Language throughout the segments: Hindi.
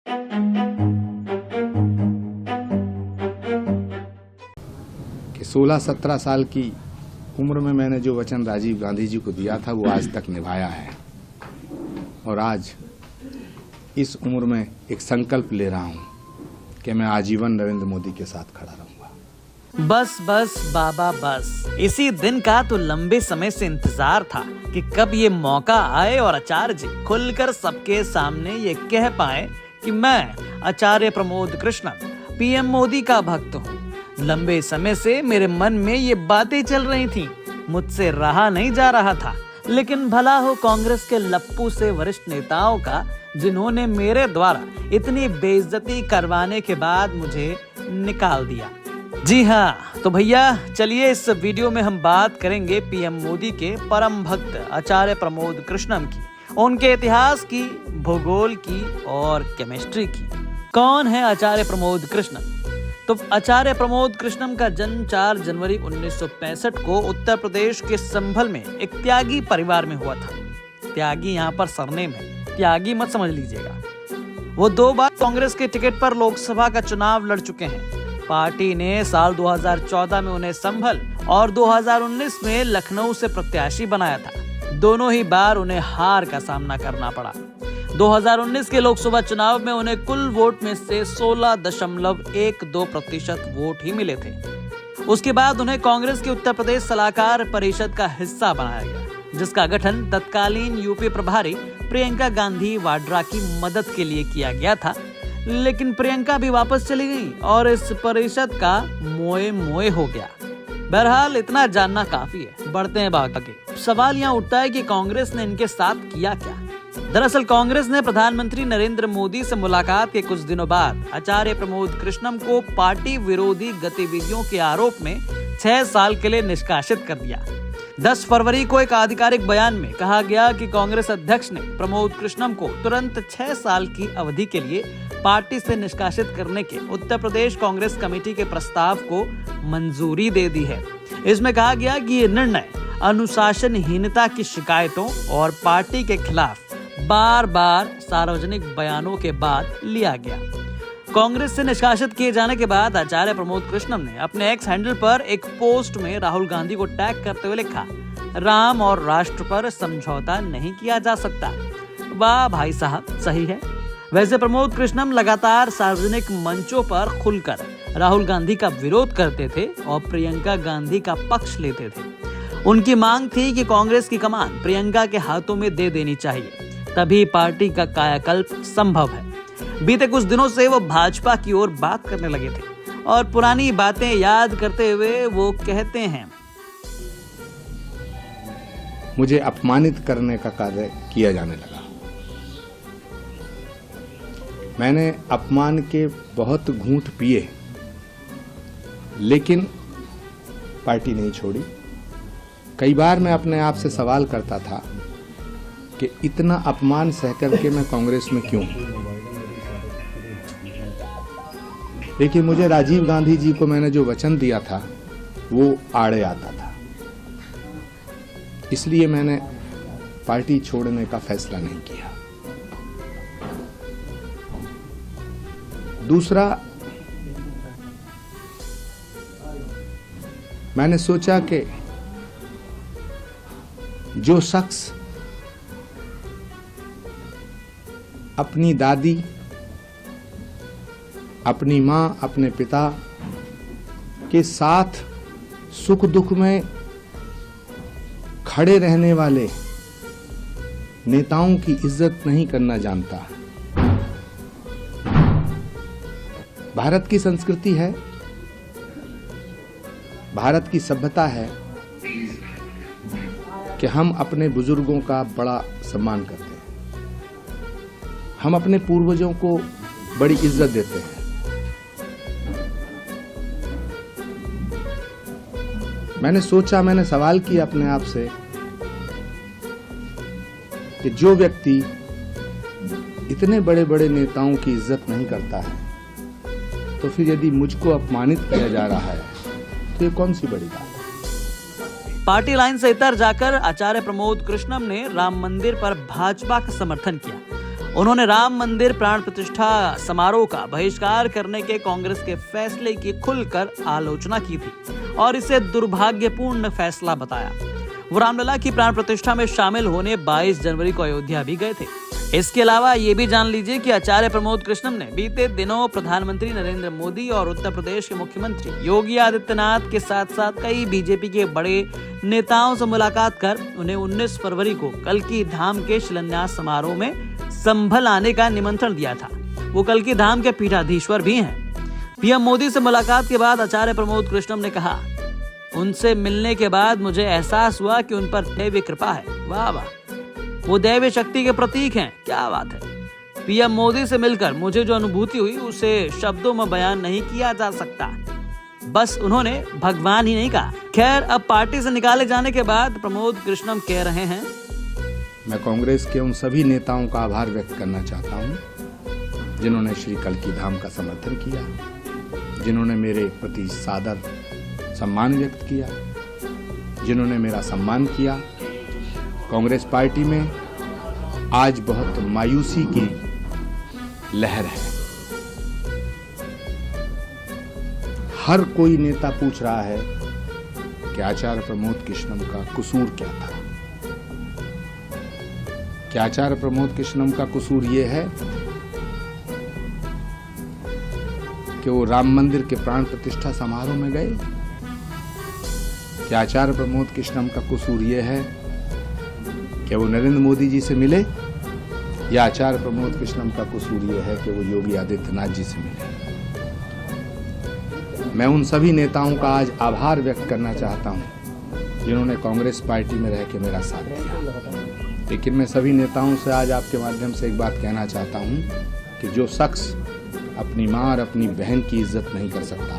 कि 16-17 साल की उम्र में मैंने जो वचन राजीव गांधी जी को दिया था वो आज तक निभाया है, और आज इस उम्र में एक संकल्प ले रहा हूं कि मैं आजीवन नरेंद्र मोदी के साथ खड़ा रहूंगा। बस बस बाबा बस, इसी दिन का तो लंबे समय से इंतजार था कि कब ये मौका आए और आचार्य जी खुलकर सबके सामने ये कह पाए कि मैं आचार्य प्रमोद कृष्णम पीएम मोदी का भक्त हूँ। लंबे समय से मेरे मन में ये बातें चल रही थी, मुझसे रहा नहीं जा रहा था। लेकिन भला हो कांग्रेस के लप्पू से वरिष्ठ नेताओं का, जिन्होंने मेरे द्वारा इतनी बेइज्जती करवाने के बाद मुझे निकाल दिया। जी हाँ, तो भैया चलिए इस वीडियो में हम बात करेंगे पीएम मोदी के परम भक्त आचार्य प्रमोद कृष्णम की, उनके इतिहास की, भूगोल की और केमिस्ट्री की। कौन है आचार्य प्रमोद कृष्णम? तो आचार्य प्रमोद कृष्णम का जन्म 4 जनवरी 1965 को उत्तर प्रदेश के संभल में एक त्यागी परिवार में हुआ था। त्यागी यहाँ पर सरनेम है, त्यागी मत समझ लीजिएगा। वो 2 बार कांग्रेस के टिकट पर लोकसभा का चुनाव लड़ चुके हैं। पार्टी ने साल 2014 में उन्हें संभल और 2019 में लखनऊ से प्रत्याशी बनाया था। दोनों ही बार उन्हें हार का सामना करना पड़ा। 2019 के लोकसभा चुनाव में उन्हें कुल वोट में से 16.12% वोट ही मिले थे। उसके बाद उन्हें कांग्रेस की उत्तर प्रदेश सलाहकार परिषद का हिस्सा बनाया गया, जिसका गठन तत्कालीन यूपी प्रभारी प्रियंका गांधी वाड्रा की मदद के लिए किया गया था। लेकिन प्रियंका भी वापस चली गई और इस परिषद का मोए मोए हो गया। बहरहाल इतना जानना काफी है, बढ़ते हैं बात आगे। सवाल यहाँ उठता है कि कांग्रेस ने इनके साथ किया क्या। दरअसल कांग्रेस ने प्रधानमंत्री नरेंद्र मोदी से मुलाकात के कुछ दिनों बाद आचार्य प्रमोद कृष्णम को पार्टी विरोधी गतिविधियों के आरोप में 6 साल के लिए निष्कासित कर दिया। 10 फरवरी को एक आधिकारिक बयान में कहा गया कि कांग्रेस अध्यक्ष ने प्रमोद कृष्णम को तुरंत 6 साल की अवधि के लिए पार्टी से निष्कासित करने के उत्तर प्रदेश कांग्रेस कमेटी के प्रस्ताव को मंजूरी दे दी है। इसमें कहा गया कि ये निर्णय अनुशासनहीनता की शिकायतों और पार्टी के खिलाफ बार-बार सार्वजनिक बयानों के बाद लिया गया। कांग्रेस से निष्कासित किए जाने के बाद आचार्य प्रमोद कृष्णम ने अपने एक्स हैंडल पर एक पोस्ट में राहुल गांधी को टैग करते हुए लिखा, राम और राष्ट्र पर समझौता नहीं किया जा सकता। वाह भाई साहब, सही है। वैसे प्रमोद कृष्णम लगातार सार्वजनिक मंचों पर खुलकर राहुल गांधी का विरोध करते थे और प्रियंका गांधी का पक्ष लेते थे। उनकी मांग थी कि कांग्रेस की कमान प्रियंका के हाथों में दे देनी चाहिए, तभी पार्टी का कायाकल्प संभव है। बीते कुछ दिनों से वो भाजपा की ओर बात करने लगे थे और पुरानी बातें याद करते हुए वो कहते हैं, मुझे अपमानित करने का कार्य किया जाने लगा। मैंने अपमान के बहुत घूंट पिए, लेकिन पार्टी नहीं छोड़ी। कई बार मैं अपने आप से सवाल करता था कि इतना अपमान सह करके मैं कांग्रेस में क्यों हूं। लेकिन मुझे राजीव गांधी जी को मैंने जो वचन दिया था वो आड़े आता था, इसलिए मैंने पार्टी छोड़ने का फैसला नहीं किया। दूसरा, मैंने सोचा कि जो शख्स अपनी दादी, अपनी मां, अपने पिता के साथ सुख दुख में खड़े रहने वाले नेताओं की इज्जत नहीं करना जानता। भारत की संस्कृति है, भारत की सभ्यता है कि हम अपने बुजुर्गों का बड़ा सम्मान करते हैं, हम अपने पूर्वजों को बड़ी इज्जत देते हैं। मैंने सोचा, मैंने सवाल किया अपने आप से कि जो व्यक्ति इतने बड़े बड़े नेताओं की इज्जत नहीं करता है, तो फिर यदि मुझको अपमानित किया जा रहा है तो ये कौन सी बड़ी बात है। पार्टी लाइन से इतर जाकर आचार्य प्रमोद कृष्णम ने राम मंदिर पर भाजपा का समर्थन किया उन्होंने राम मंदिर प्राण प्रतिष्ठा समारोह का बहिष्कार करने के कांग्रेस के फैसले की खुलकर आलोचना की थी और इसे दुर्भाग्यपूर्ण फैसला बताया। वो रामलला की प्राण प्रतिष्ठा में शामिल होने 22 जनवरी को अयोध्या भी गए थे। इसके अलावा ये भी जान लीजिए कि आचार्य प्रमोद कृष्णम ने बीते दिनों प्रधानमंत्री नरेंद्र मोदी और उत्तर प्रदेश के मुख्यमंत्री योगी आदित्यनाथ के साथ साथ कई बीजेपी के बड़े नेताओं से मुलाकात कर उन्हें 19 फरवरी को कल्की धाम के शिलान्यास समारोह में संभल आने का निमंत्रण दिया था। वो कल्की धाम के पीठाधीश्वर भी हैं। पीएम मोदी से मुलाकात के बाद आचार्य प्रमोद कृष्णम ने कहा, उनसे मिलने के बाद मुझे एहसास हुआ कि उन पर दैवीय कृपा है। वाह वाह, वो दैवीय शक्ति के प्रतीक हैं। क्या बात है। पीएम मोदी से मिलकर मुझे जो अनुभूति हुई उसे शब्दों में बयान नहीं किया जा सकता। बस उन्होंने भगवान ही नहीं कहा। खैर, अब पार्टी से निकाले जाने के बाद प्रमोद कृष्णम कह रहे हैं, मैं कांग्रेस के उन सभी नेताओं का आभार व्यक्त करना चाहता हूं जिन्होंने श्री कल्की धाम का समर्थन किया, जिन्होंने मेरे प्रति सादर सम्मान व्यक्त किया, जिन्होंने मेरा सम्मान किया। कांग्रेस पार्टी में आज बहुत मायूसी की लहर है। हर कोई नेता पूछ रहा है कि आचार्य प्रमोद कृष्णम का कसूर क्या था। क्या आचार्य प्रमोद कृष्णम का कसूर यह है कि वो राम मंदिर के प्राण प्रतिष्ठा समारोह में गए? क्या आचार्य प्रमोद कृष्णम का कसूर यह है कि वो नरेंद्र मोदी जी से मिले? या आचार्य प्रमोद कृष्णम का कसूर यह है कि वो योगी आदित्यनाथ जी से मिले? मैं उन सभी नेताओं का आज आभार व्यक्त करना चाहता हूं जिन्होंने कांग्रेस पार्टी में रह के मेरा साथ दिया। लेकिन मैं सभी नेताओं से आज आपके माध्यम से एक बात कहना चाहता हूं कि जो शख्स अपनी मां और अपनी बहन की इज्जत नहीं कर सकता,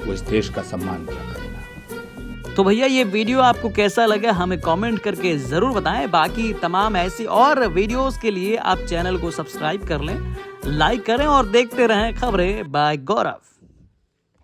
वो इस देश का सम्मान क्या करेगा। तो भैया, ये वीडियो आपको कैसा लगा हमें कमेंट करके जरूर बताएं। बाकी तमाम ऐसी और वीडियोस के लिए आप चैनल को सब्सक्राइब कर लें, लाइक करें और देखते रहें खबरें बाय गौरव।